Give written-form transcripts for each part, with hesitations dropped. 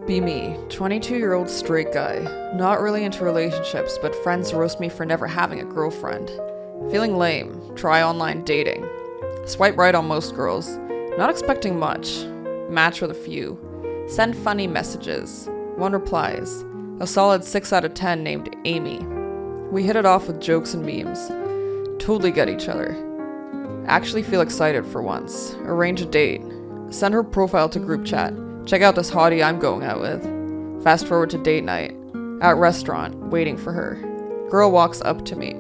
Be me, 22-year-old straight guy. Not really into relationships, but friends roast me for never having a girlfriend. Feeling lame, try online dating. Swipe right on most girls. Not expecting much. Match with a few. Send funny messages. One replies. A solid 6 out of 10 named Amy. We hit it off with jokes and memes. Totally get each other. Actually feel excited for once. Arrange a date. Send her profile to group chat. Check out this hottie I'm going out with. Fast forward to date night. At restaurant, waiting for her. Girl walks up to me.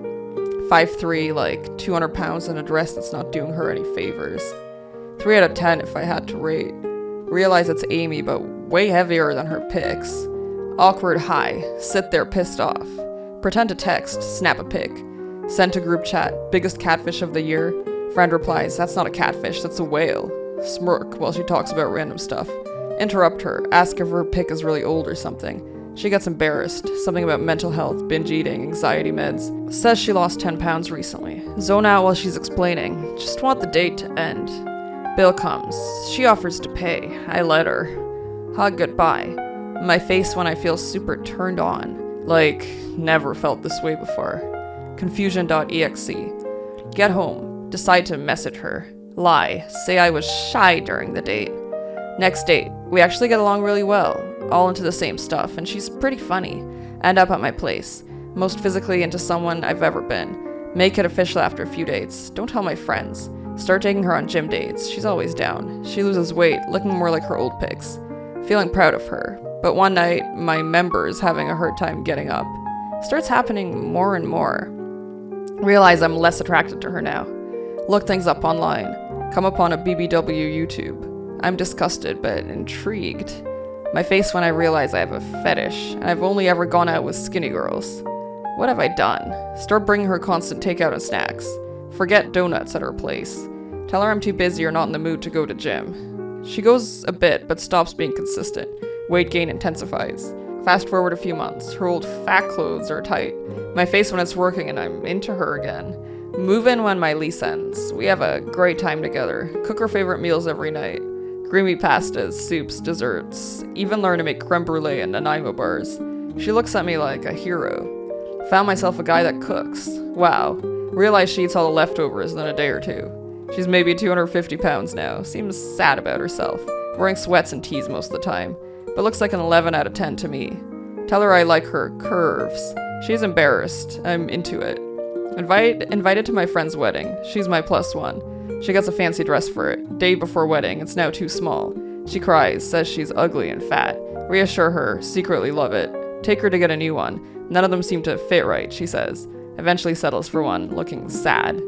5'3", like 200 pounds in a dress that's not doing her any favors. 3 out of 10 if I had to rate. Realize it's Amy, but way heavier than her pics. Awkward hi. Sit there pissed off. Pretend to text. Snap a pic. Send to group chat. Biggest catfish of the year. Friend replies, that's not a catfish, that's a whale. Smirk while she talks about random stuff. Interrupt her, ask if her pic is really old or something. She gets embarrassed, something about mental health, binge eating, anxiety meds. Says she lost 10 pounds recently. Zone out while she's explaining. Just want the date to end. Bill comes. She offers to pay. I let her. Hug goodbye. My face when I feel super turned on. Like, never felt this way before. Confusion.exe. Get home. Decide to message her. Lie. Say I was shy during the date. Next date. We actually get along really well. All into the same stuff, and she's pretty funny. End up at my place. Most physically into someone I've ever been. Make it official after a few dates. Don't tell my friends. Start taking her on gym dates. She's always down. She loses weight, looking more like her old pics. Feeling proud of her. But one night, my member's having a hard time getting up. Starts happening more and more. Realize I'm less attracted to her now. Look things up online. Come upon a BBW YouTube. I'm disgusted, but intrigued. My face when I realize I have a fetish, and I've only ever gone out with skinny girls. What have I done? Start bringing her constant takeout and snacks. Forget donuts at her place. Tell her I'm too busy or not in the mood to go to gym. She goes a bit, but stops being consistent. Weight gain intensifies. Fast forward a few months. Her old fat clothes are tight. My face when it's working and I'm into her again. Move in when my lease ends. We have a great time together. Cook her favorite meals every night. Creamy pastas, soups, desserts. Even learn to make creme brulee and Nanaimo bars. She looks at me like a hero. Found myself a guy that cooks. Wow. Realized she eats all the leftovers in a day or two. She's maybe 250 pounds now. Seems sad about herself. Wearing sweats and tees most of the time. But looks like an 11 out of 10 to me. Tell her I like her curves. She's embarrassed. I'm into it. Invited to my friend's wedding. She's my +1. She gets a fancy dress for it. Day before wedding, it's now too small. She cries, says she's ugly and fat. Reassure her, secretly love it. Take her to get a new one. None of them seem to fit right, she says. Eventually settles for one, looking sad.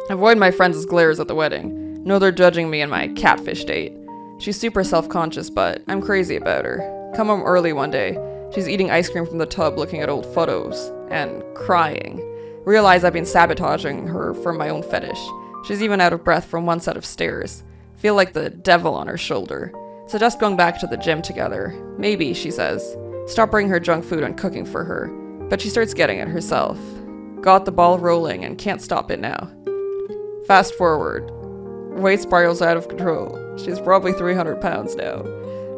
Avoid my friends' glares at the wedding. Know they're judging me in my catfish date. She's super self-conscious, but I'm crazy about her. Come home early one day. She's eating ice cream from the tub looking at old photos. And crying. Realize I've been sabotaging her for my own fetish. She's even out of breath from one set of stairs. Feel like the devil on her shoulder. Suggest going back to the gym together. Maybe, she says. Stop bringing her junk food and cooking for her. But she starts getting it herself. Got the ball rolling and can't stop it now. Fast forward. Weight spirals out of control. She's probably 300 pounds now.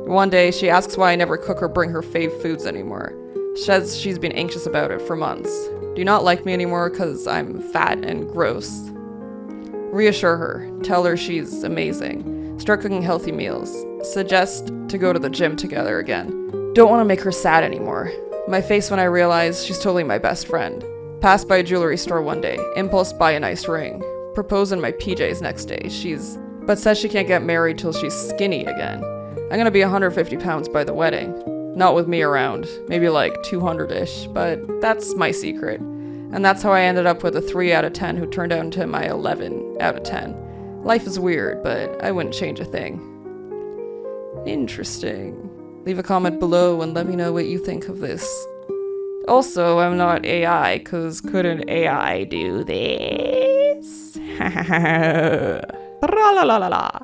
One day, she asks why I never cook or bring her fave foods anymore. Says she's been anxious about it for months. Do you not like me anymore because I'm fat and gross? Reassure her. Tell her she's amazing. Start cooking healthy meals. Suggest to go to the gym together again. Don't want to make her sad anymore. My face when I realize she's totally my best friend. Pass by a jewelry store one day. Impulse buy a nice ring. Propose in my PJs next day. But says she can't get married till she's skinny again. I'm gonna be 150 pounds by the wedding. Not with me around. Maybe like 200-ish, but that's my secret. And that's how I ended up with a 3 out of 10 who turned out into my 11 out of 10. Life is weird, but I wouldn't change a thing. Interesting. Leave a comment below and let me know what you think of this. Also, I'm not AI, cause couldn't AI do this? Tra la la la la.